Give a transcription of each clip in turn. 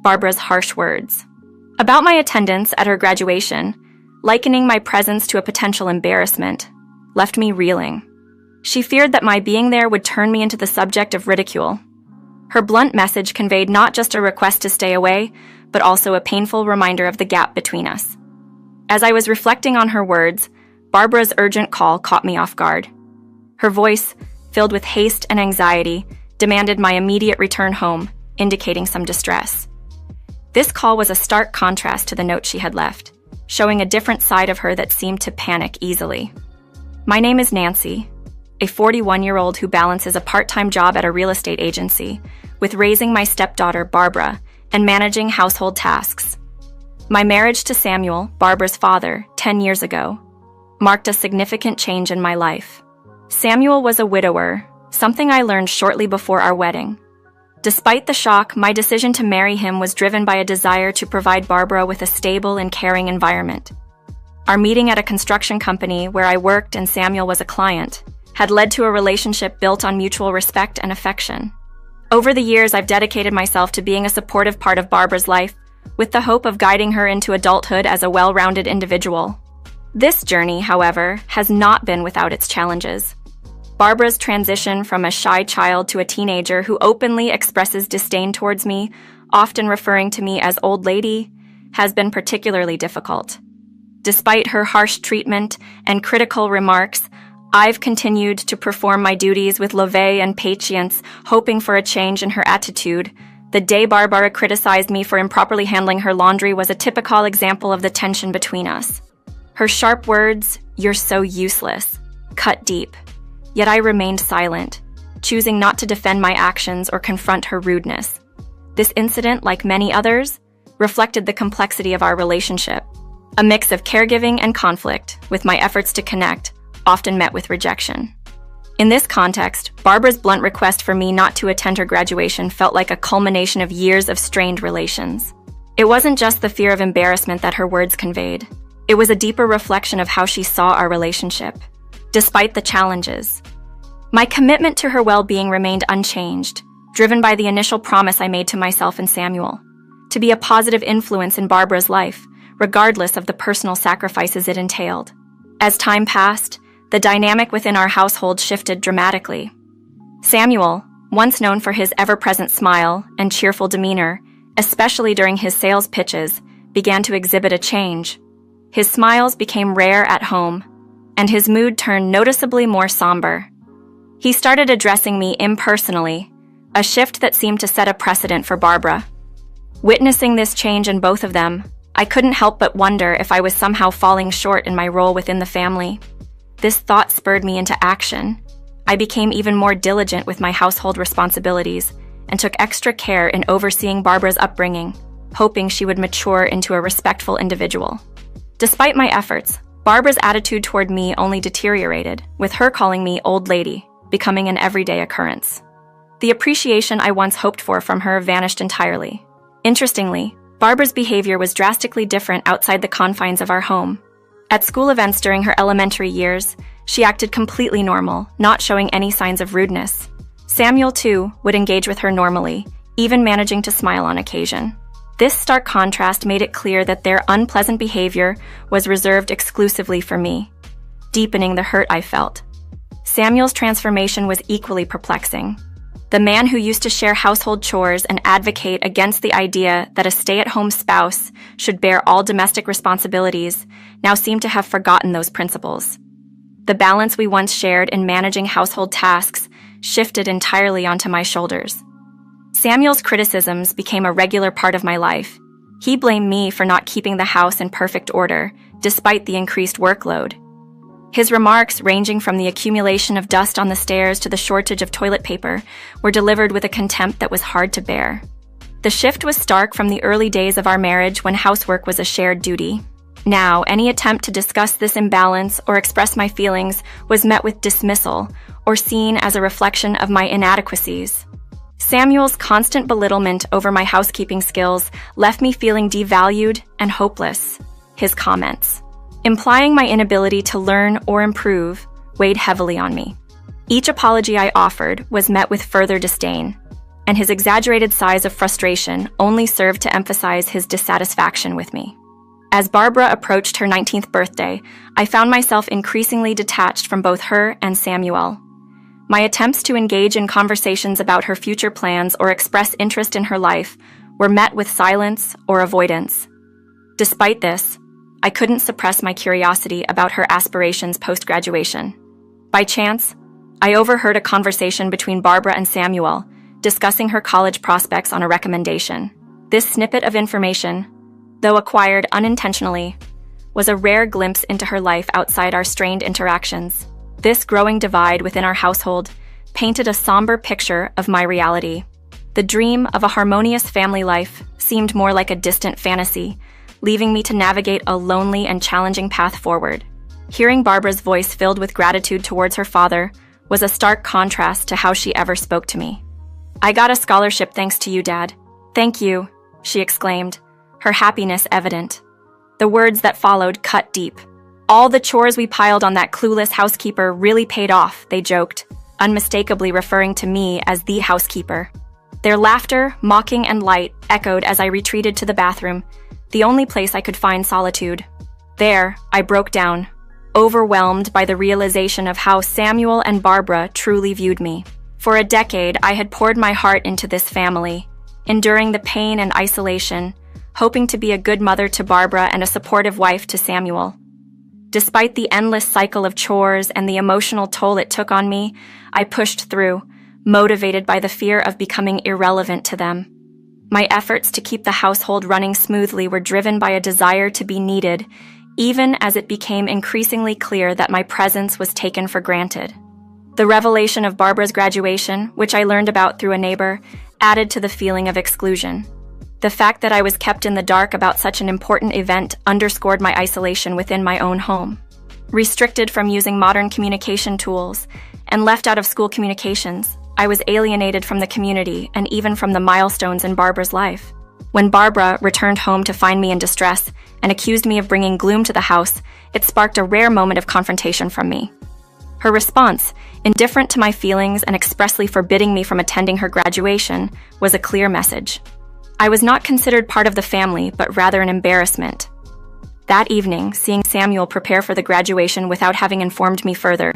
Barbara's harsh words. About my attendance at her graduation, likening my presence to a potential embarrassment, left me reeling. She feared that my being there would turn me into the subject of ridicule. Her blunt message conveyed not just a request to stay away, but also a painful reminder of the gap between us. As I was reflecting on her words, Barbara's urgent call caught me off guard. Her voice, filled with haste and anxiety, demanded my immediate return home, indicating some distress. This call was a stark contrast to the note she had left, showing a different side of her that seemed to panic easily. My name is Nancy, a 41-year-old who balances a part-time job at a real estate agency with raising my stepdaughter, Barbara, and managing household tasks. My marriage to Samuel, Barbara's father, 10 years ago, marked a significant change in my life. Samuel was a widower, something I learned shortly before our wedding. Despite the shock, my decision to marry him was driven by a desire to provide Barbara with a stable and caring environment. Our meeting at a construction company where I worked and Samuel was a client had led to a relationship built on mutual respect and affection. Over the years, I've dedicated myself to being a supportive part of Barbara's life, with the hope of guiding her into adulthood as a well-rounded individual. This journey, however, has not been without its challenges. Barbara's transition from a shy child to a teenager who openly expresses disdain towards me, often referring to me as old lady, has been particularly difficult. Despite her harsh treatment and critical remarks, I've continued to perform my duties with levée and patience, hoping for a change in her attitude. The day Barbara criticized me for improperly handling her laundry was a typical example of the tension between us. Her sharp words, "You're so useless," cut deep. Yet I remained silent, choosing not to defend my actions or confront her rudeness. This incident, like many others, reflected the complexity of our relationship, a mix of caregiving and conflict, with my efforts to connect, often met with rejection. In this context, Barbara's blunt request for me not to attend her graduation felt like a culmination of years of strained relations. It wasn't just the fear of embarrassment that her words conveyed. It was a deeper reflection of how she saw our relationship. Despite the challenges, my commitment to her well-being remained unchanged, driven by the initial promise I made to myself and Samuel, to be a positive influence in Barbara's life, regardless of the personal sacrifices it entailed. As time passed, the dynamic within our household shifted dramatically. Samuel, once known for his ever-present smile and cheerful demeanor, especially during his sales pitches, began to exhibit a change. His smiles became rare at home, and his mood turned noticeably more somber. He started addressing me impersonally, a shift that seemed to set a precedent for Barbara. Witnessing this change in both of them, I couldn't help but wonder if I was somehow falling short in my role within the family. This thought spurred me into action. I became even more diligent with my household responsibilities and took extra care in overseeing Barbara's upbringing, hoping she would mature into a respectful individual. Despite my efforts, Barbara's attitude toward me only deteriorated, with her calling me old lady, becoming an everyday occurrence. The appreciation I once hoped for from her vanished entirely. Interestingly, Barbara's behavior was drastically different outside the confines of our home. At school events during her elementary years, she acted completely normal, not showing any signs of rudeness. Samuel, too, would engage with her normally, even managing to smile on occasion. This stark contrast made it clear that their unpleasant behavior was reserved exclusively for me, deepening the hurt I felt. Samuel's transformation was equally perplexing. The man who used to share household chores and advocate against the idea that a stay-at-home spouse should bear all domestic responsibilities now seemed to have forgotten those principles. The balance we once shared in managing household tasks shifted entirely onto my shoulders. Samuel's criticisms became a regular part of my life. He blamed me for not keeping the house in perfect order, despite the increased workload. His remarks, ranging from the accumulation of dust on the stairs to the shortage of toilet paper, were delivered with a contempt that was hard to bear. The shift was stark from the early days of our marriage when housework was a shared duty. Now, any attempt to discuss this imbalance or express my feelings was met with dismissal or seen as a reflection of my inadequacies. Samuel's constant belittlement over my housekeeping skills left me feeling devalued and hopeless. His comments, implying my inability to learn or improve, weighed heavily on me. Each apology I offered was met with further disdain. and his exaggerated sighs of frustration only served to emphasize his dissatisfaction with me. As Barbara approached her 19th birthday, I found myself increasingly detached from both her and Samuel. My attempts to engage in conversations about her future plans or express interest in her life were met with silence or avoidance. Despite this, I couldn't suppress my curiosity about her aspirations post-graduation. By chance, I overheard a conversation between Barbara and Samuel, discussing her college prospects on a recommendation. This snippet of information, though acquired unintentionally, was a rare glimpse into her life outside our strained interactions. This growing divide within our household painted a somber picture of my reality. The dream of a harmonious family life seemed more like a distant fantasy, leaving me to navigate a lonely and challenging path forward. Hearing Barbara's voice filled with gratitude towards her father was a stark contrast to how she ever spoke to me. "I got a scholarship thanks to you, Dad." "Thank you," she exclaimed, her happiness evident. The words that followed cut deep. "All the chores we piled on that clueless housekeeper really paid off," they joked, unmistakably referring to me as the housekeeper. Their laughter, mocking and light, echoed as I retreated to the bathroom, the only place I could find solitude. There, I broke down, overwhelmed by the realization of how Samuel and Barbara truly viewed me. For a decade, I had poured my heart into this family, enduring the pain and isolation, hoping to be a good mother to Barbara and a supportive wife to Samuel. Despite the endless cycle of chores and the emotional toll it took on me, I pushed through, motivated by the fear of becoming irrelevant to them. My efforts to keep the household running smoothly were driven by a desire to be needed, even as it became increasingly clear that my presence was taken for granted. The revelation of Barbara's graduation, which I learned about through a neighbor, added to the feeling of exclusion. The fact that I was kept in the dark about such an important event underscored my isolation within my own home. Restricted from using modern communication tools and left out of school communications, I was alienated from the community and even from the milestones in Barbara's life. When Barbara returned home to find me in distress and accused me of bringing gloom to the house, it sparked a rare moment of confrontation from me. Her response, indifferent to my feelings and expressly forbidding me from attending her graduation, was a clear message. I was not considered part of the family, but rather an embarrassment. That evening, seeing Samuel prepare for the graduation without having informed me further,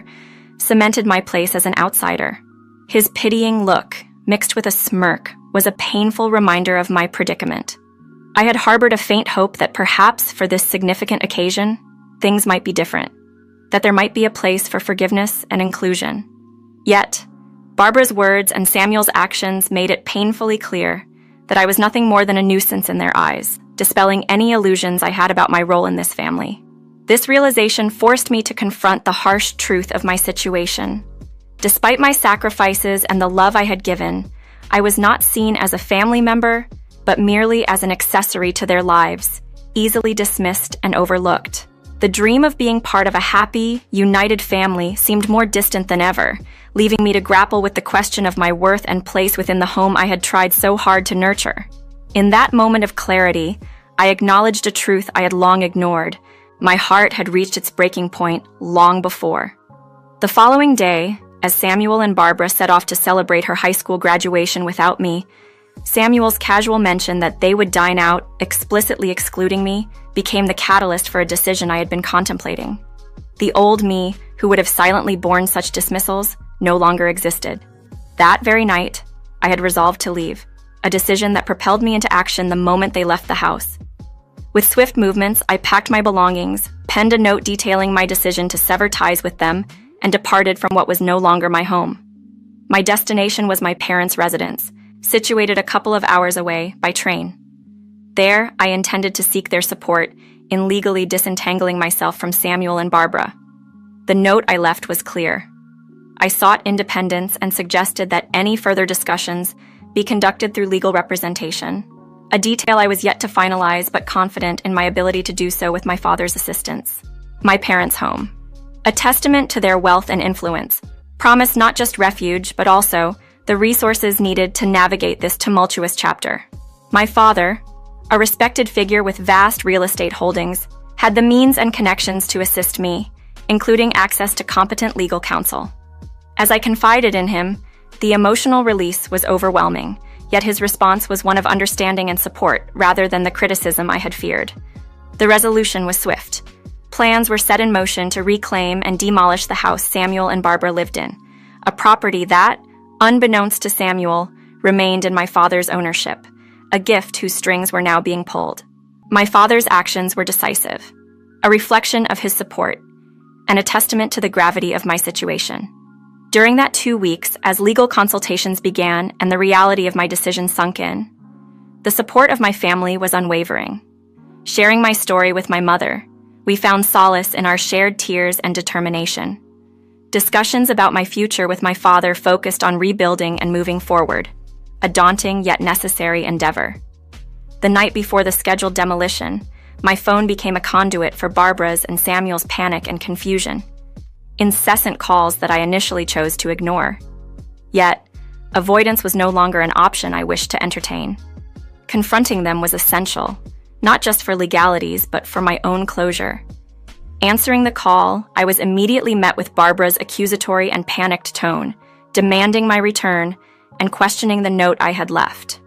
cemented my place as an outsider. His pitying look, mixed with a smirk, was a painful reminder of my predicament. I had harbored a faint hope that perhaps for this significant occasion, things might be different, that there might be a place for forgiveness and inclusion. Yet, Barbara's words and Samuel's actions made it painfully clear that I was nothing more than a nuisance in their eyes, dispelling any illusions I had about my role in this family. This realization forced me to confront the harsh truth of my situation. Despite my sacrifices and the love I had given, I was not seen as a family member, but merely as an accessory to their lives, easily dismissed and overlooked. The dream of being part of a happy, united family seemed more distant than ever, leaving me to grapple with the question of my worth and place within the home I had tried so hard to nurture. In that moment of clarity, I acknowledged a truth I had long ignored. My heart had reached its breaking point long before. The following day, as Samuel and Barbara set off to celebrate her high school graduation without me, Samuel's casual mention that they would dine out, explicitly excluding me, became the catalyst for a decision I had been contemplating. The old me, who would have silently borne such dismissals, no longer existed. That very night, I had resolved to leave, a decision that propelled me into action the moment they left the house. With swift movements, I packed my belongings, penned a note detailing my decision to sever ties with them, and departed from what was no longer my home. My destination was my parents' residence, situated a couple of hours away by train. There, I intended to seek their support in legally disentangling myself from Samuel and Barbara. The note I left was clear. I sought independence and suggested that any further discussions be conducted through legal representation, a detail I was yet to finalize but confident in my ability to do so with my father's assistance. My parents' home, a testament to their wealth and influence, promised not just refuge but also the resources needed to navigate this tumultuous chapter. My father, a respected figure with vast real estate holdings, had the means and connections to assist me, including access to competent legal counsel. As I confided in him, The emotional release was overwhelming, yet his response was one of understanding and support rather than the criticism I had feared. The resolution was swift. Plans were set in motion to reclaim and demolish the house Samuel and Barbara lived in, a property that, unbeknownst to Samuel, remained in my father's ownership, a gift whose strings were now being pulled. My father's actions were decisive, a reflection of his support, and a testament to the gravity of my situation. During that 2 weeks, as legal consultations began and the reality of my decision sunk in, the support of my family was unwavering. Sharing my story with my mother, we found solace in our shared tears and determination. Discussions about my future with my father focused on rebuilding and moving forward, a daunting yet necessary endeavor. The night before the scheduled demolition, my phone became a conduit for Barbara's and Samuel's panic and confusion. Incessant calls that I initially chose to ignore. Yet, avoidance was no longer an option I wished to entertain. Confronting them was essential, not just for legalities, but for my own closure. Answering the call, I was immediately met with Barbara's accusatory and panicked tone, demanding my return and questioning the note I had left.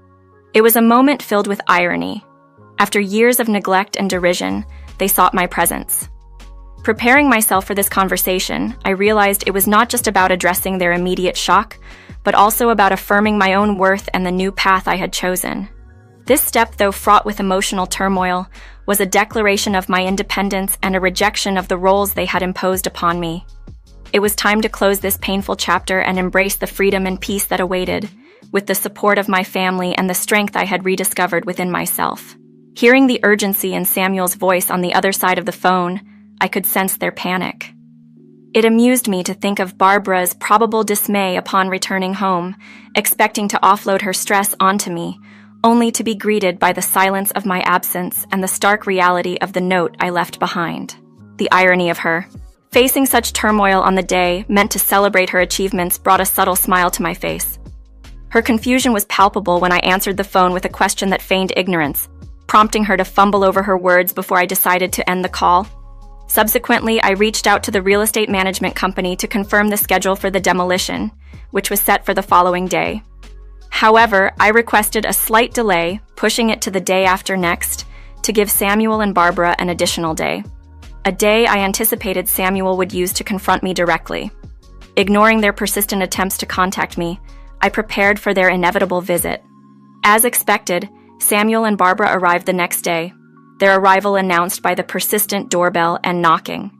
It was a moment filled with irony. After years of neglect and derision, they sought my presence. Preparing myself for this conversation, I realized it was not just about addressing their immediate shock, but also about affirming my own worth and the new path I had chosen. This step, though fraught with emotional turmoil, was a declaration of my independence and a rejection of the roles they had imposed upon me. It was time to close this painful chapter and embrace the freedom and peace that awaited, with the support of my family and the strength I had rediscovered within myself. Hearing the urgency in Samuel's voice on the other side of the phone, I could sense their panic. It amused me to think of Barbara's probable dismay upon returning home, expecting to offload her stress onto me, only to be greeted by the silence of my absence and the stark reality of the note I left behind. The irony of her. Facing such turmoil on the day meant to celebrate her achievements brought a subtle smile to my face. Her confusion was palpable when I answered the phone with a question that feigned ignorance, prompting her to fumble over her words before I decided to end the call. Subsequently, I reached out to the real estate management company to confirm the schedule for the demolition, which was set for the following day. However, I requested a slight delay, pushing it to the day after next, to give Samuel and Barbara an additional day. A day I anticipated Samuel would use to confront me directly. Ignoring their persistent attempts to contact me, I prepared for their inevitable visit. As expected, Samuel and Barbara arrived the next day, their arrival announced by the persistent doorbell and knocking.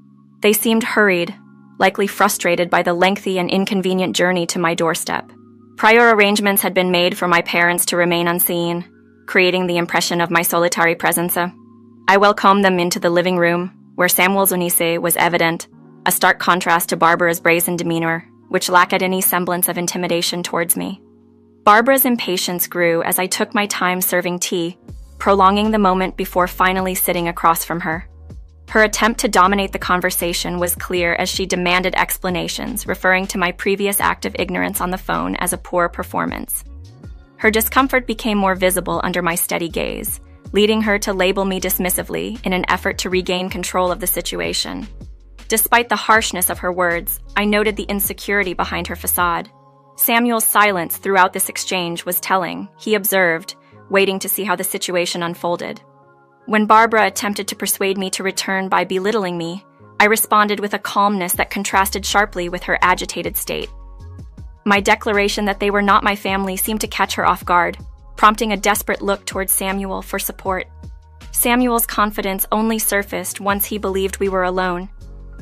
They seemed hurried, likely frustrated by the lengthy and inconvenient journey to my doorstep. Prior arrangements had been made for my parents to remain unseen, creating the impression of my solitary presence. I welcomed them into the living room, where Samuel's unease was evident, a stark contrast to Barbara's brazen demeanor, which lacked any semblance of intimidation towards me. Barbara's impatience grew as I took my time serving tea, prolonging the moment before finally sitting across from her. Her attempt to dominate the conversation was clear as she demanded explanations, referring to my previous act of ignorance on the phone as a poor performance. Her discomfort became more visible under my steady gaze, leading her to label me dismissively in an effort to regain control of the situation. Despite the harshness of her words, I noted the insecurity behind her facade. Samuel's silence throughout this exchange was telling, he observed, waiting to see how the situation unfolded. When Barbara attempted to persuade me to return by belittling me, I responded with a calmness that contrasted sharply with her agitated state. My declaration that they were not my family seemed to catch her off guard, prompting a desperate look towards Samuel for support. Samuel's confidence only surfaced once he believed we were alone,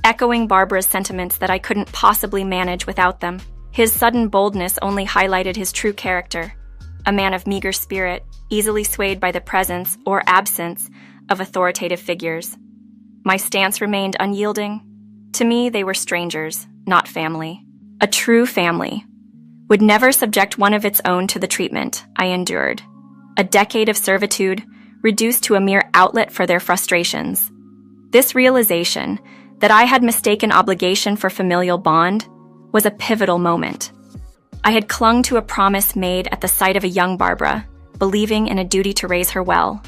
echoing Barbara's sentiments that I couldn't possibly manage without them. His sudden boldness only highlighted his true character, a man of meager spirit, easily swayed by the presence or absence of authoritative figures. My stance remained unyielding. To me, they were strangers, not family. A true family would never subject one of its own to the treatment I endured. A decade of servitude reduced to a mere outlet for their frustrations. This realization that I had mistaken obligation for familial bond was a pivotal moment. I had clung to a promise made at the sight of a young Barbara, believing in a duty to raise her well.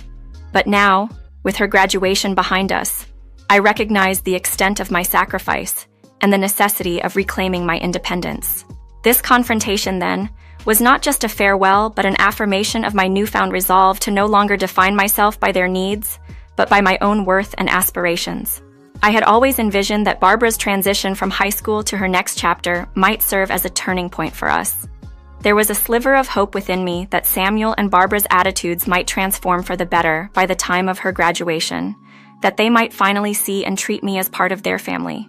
But now, with her graduation behind us, I recognized the extent of my sacrifice and the necessity of reclaiming my independence. This confrontation, then, was not just a farewell, but an affirmation of my newfound resolve to no longer define myself by their needs, but by my own worth and aspirations. I had always envisioned that Barbara's transition from high school to her next chapter might serve as a turning point for us. There was a sliver of hope within me that Samuel and Barbara's attitudes might transform for the better by the time of her graduation, that they might finally see and treat me as part of their family.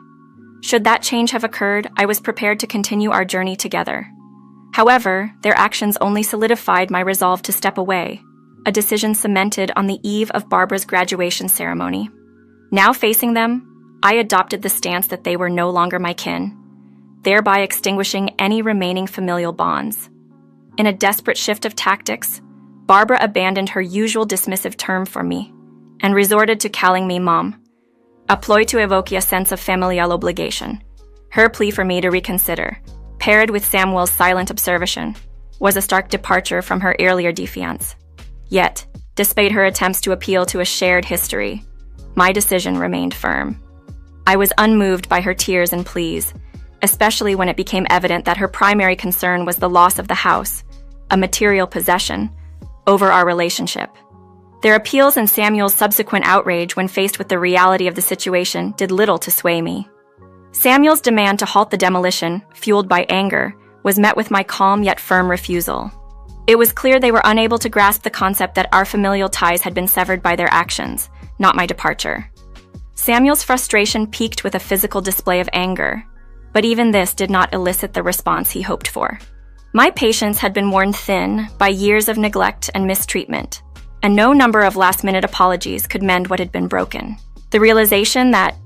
Should that change have occurred, I was prepared to continue our journey together. However, their actions only solidified my resolve to step away, a decision cemented on the eve of Barbara's graduation ceremony. Now facing them, I adopted the stance that they were no longer my kin, thereby extinguishing any remaining familial bonds. In a desperate shift of tactics, Barbara abandoned her usual dismissive term for me and resorted to calling me Mom, a ploy to evoke a sense of familial obligation. Her plea for me to reconsider, paired with Samuel's silent observation, was a stark departure from her earlier defiance. Yet, despite her attempts to appeal to a shared history, my decision remained firm. I was unmoved by her tears and pleas, especially when it became evident that her primary concern was the loss of the house, a material possession, over our relationship. Their appeals and Samuel's subsequent outrage when faced with the reality of the situation did little to sway me. Samuel's demand to halt the demolition, fueled by anger, was met with my calm yet firm refusal. It was clear they were unable to grasp the concept that our familial ties had been severed by their actions, not my departure. Samuel's frustration peaked with a physical display of anger, but even this did not elicit the response he hoped for. My patience had been worn thin by years of neglect and mistreatment, and no number of last-minute apologies could mend what had been broken. The realization that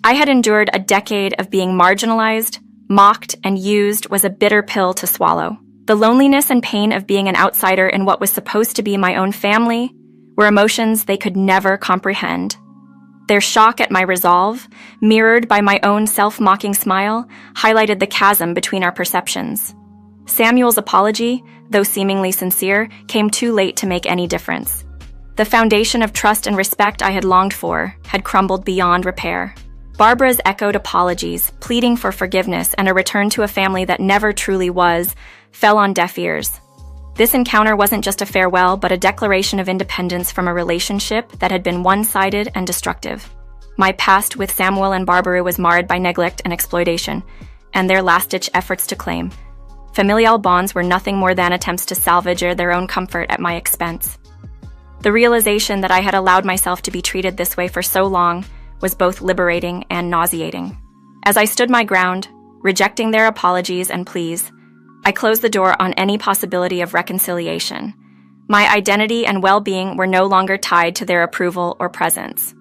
I had endured a decade of being marginalized, mocked, and used was a bitter pill to swallow. The loneliness and pain of being an outsider in what was supposed to be my own family were emotions they could never comprehend. Their shock at my resolve, mirrored by my own self-mocking smile, highlighted the chasm between our perceptions. Samuel's apology, though seemingly sincere, came too late to make any difference. The foundation of trust and respect I had longed for had crumbled beyond repair. Barbara's echoed apologies, pleading for forgiveness and a return to a family that never truly was, fell on deaf ears. This encounter wasn't just a farewell, but a declaration of independence from a relationship that had been one-sided and destructive. My past with Samuel and Barbara was marred by neglect and exploitation, and their last-ditch efforts to claim. Familial bonds were nothing more than attempts to salvage their own comfort at my expense. The realization that I had allowed myself to be treated this way for so long was both liberating and nauseating. As I stood my ground, rejecting their apologies and pleas, I closed the door on any possibility of reconciliation. My identity and well-being were no longer tied to their approval or presence.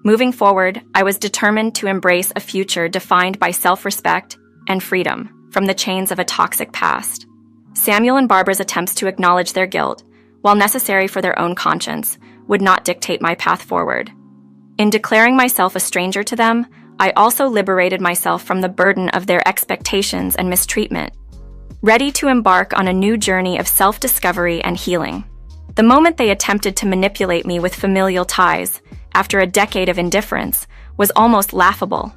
Moving forward, I was determined to embrace a future defined by self-respect and freedom from the chains of a toxic past. Samuel and Barbara's attempts to acknowledge their guilt, while necessary for their own conscience, would not dictate my path forward. In declaring myself a stranger to them, I also liberated myself from the burden of their expectations and mistreatment, ready to embark on a new journey of self-discovery and healing. The moment they attempted to manipulate me with familial ties, after a decade of indifference, was almost laughable.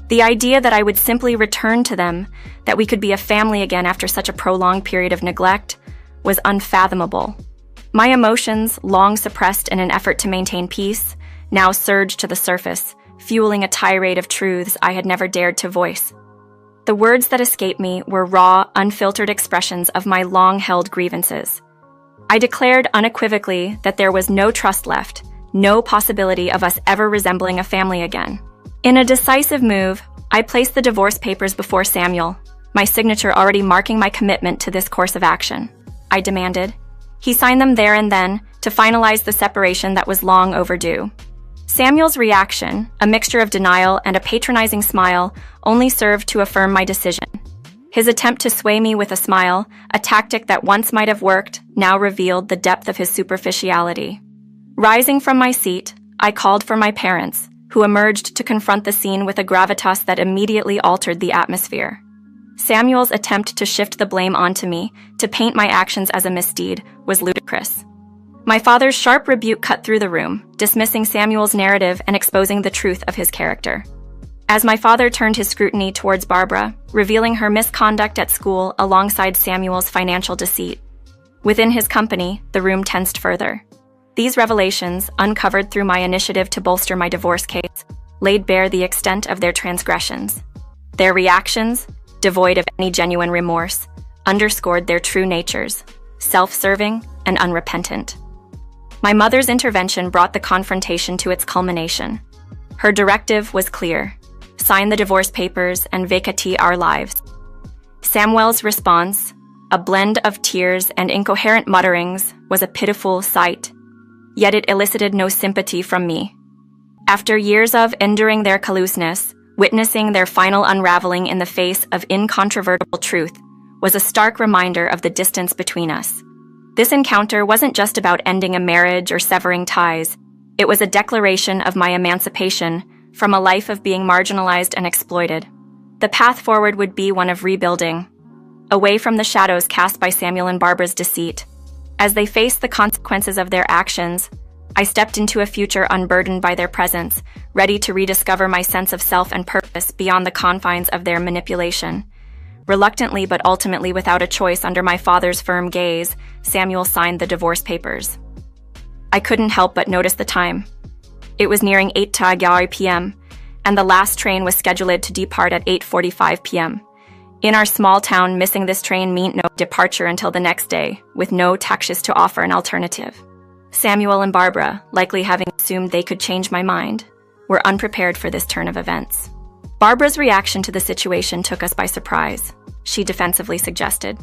The idea that I would simply return to them, that we could be a family again after such a prolonged period of neglect, was unfathomable. My emotions, long suppressed in an effort to maintain peace, now surged to the surface, fueling a tirade of truths I had never dared to voice. The words that escaped me were raw, unfiltered expressions of my long-held grievances. I declared unequivocally that there was no trust left, no possibility of us ever resembling a family again. In a decisive move, I placed the divorce papers before Samuel, my signature already marking my commitment to this course of action. I demanded. He signed them there and then to finalize the separation that was long overdue. Samuel's reaction, a mixture of denial and a patronizing smile, only served to affirm my decision. His attempt to sway me with a smile, a tactic that once might have worked, now revealed the depth of his superficiality. Rising from my seat, I called for my parents, who emerged to confront the scene with a gravitas that immediately altered the atmosphere. Samuel's attempt to shift the blame onto me, to paint my actions as a misdeed, was ludicrous. My father's sharp rebuke cut through the room, dismissing Samuel's narrative and exposing the truth of his character. As my father turned his scrutiny towards Barbara, revealing her misconduct at school alongside Samuel's financial deceit. Within his company, the room tensed further. These revelations, uncovered through my initiative to bolster my divorce case, laid bare the extent of their transgressions. Their reactions, devoid of any genuine remorse, underscored their true natures, self-serving and unrepentant. My mother's intervention brought the confrontation to its culmination. Her directive was clear: sign the divorce papers and vacate our lives. Samuel's response, a blend of tears and incoherent mutterings, was a pitiful sight, yet it elicited no sympathy from me. After years of enduring their caloseness, witnessing their final unraveling in the face of incontrovertible truth was a stark reminder of the distance between us. This encounter wasn't just about ending a marriage or severing ties. It was a declaration of my emancipation from a life of being marginalized and exploited. The path forward would be one of rebuilding, away from the shadows cast by Samuel and Barbara's deceit. As they faced the consequences of their actions, I stepped into a future unburdened by their presence, ready to rediscover my sense of self and purpose beyond the confines of their manipulation. Reluctantly but ultimately without a choice under my father's firm gaze, Samuel signed the divorce papers. I couldn't help but notice the time. It was nearing 8:00 p.m., and the last train was scheduled to depart at 8:45 p.m. In our small town, missing this train meant no departure until the next day, with no taxis to offer an alternative. Samuel and Barbara, likely having assumed they could change my mind, were unprepared for this turn of events. Barbara's reaction to the situation took us by surprise. She defensively suggested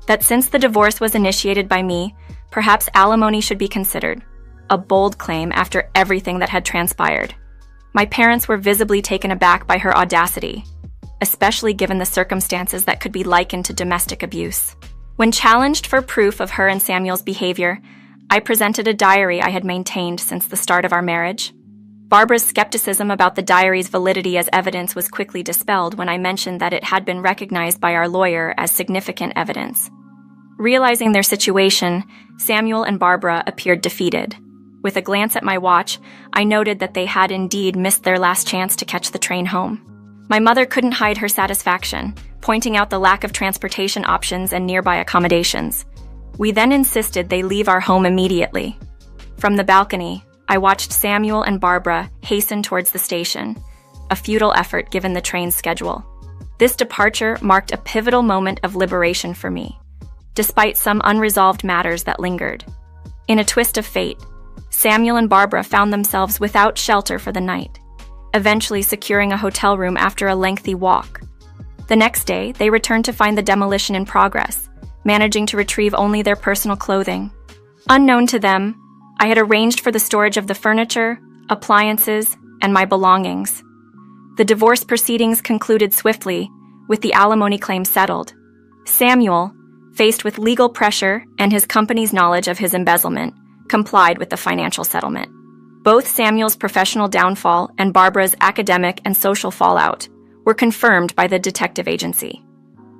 that since the divorce was initiated by me, perhaps alimony should be considered, a bold claim after everything that had transpired. My parents were visibly taken aback by her audacity, especially given the circumstances that could be likened to domestic abuse. When challenged for proof of her and Samuel's behavior, I presented a diary I had maintained since the start of our marriage. Barbara's skepticism about the diary's validity as evidence was quickly dispelled when I mentioned that it had been recognized by our lawyer as significant evidence. Realizing their situation, Samuel and Barbara appeared defeated. With a glance at my watch, I noted that they had indeed missed their last chance to catch the train home. My mother couldn't hide her satisfaction, pointing out the lack of transportation options and nearby accommodations. We then insisted they leave our home immediately. From the balcony, I watched Samuel and Barbara hasten towards the station, a futile effort given the train's schedule. This departure marked a pivotal moment of liberation for me, despite some unresolved matters that lingered. In a twist of fate, Samuel and Barbara found themselves without shelter for the night, eventually securing a hotel room after a lengthy walk. The next day, they returned to find the demolition in progress, managing to retrieve only their personal clothing. Unknown to them, I had arranged for the storage of the furniture, appliances, and my belongings. The divorce proceedings concluded swiftly, with the alimony claim settled. Samuel, faced with legal pressure and his company's knowledge of his embezzlement, complied with the financial settlement. Both Samuel's professional downfall and Barbara's academic and social fallout were confirmed by the detective agency.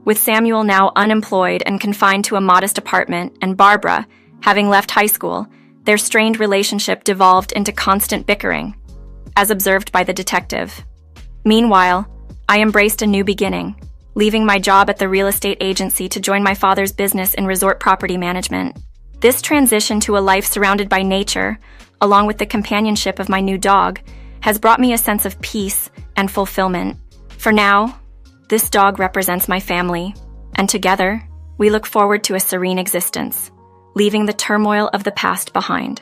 With Samuel now unemployed and confined to a modest apartment, and Barbara, having left high school, their strained relationship devolved into constant bickering, as observed by the detective. Meanwhile, I embraced a new beginning, leaving my job at the real estate agency to join my father's business in resort property management. This transition to a life surrounded by nature, along with the companionship of my new dog, has brought me a sense of peace and fulfillment. For now, this dog represents my family, and together, we look forward to a serene existence, leaving the turmoil of the past behind.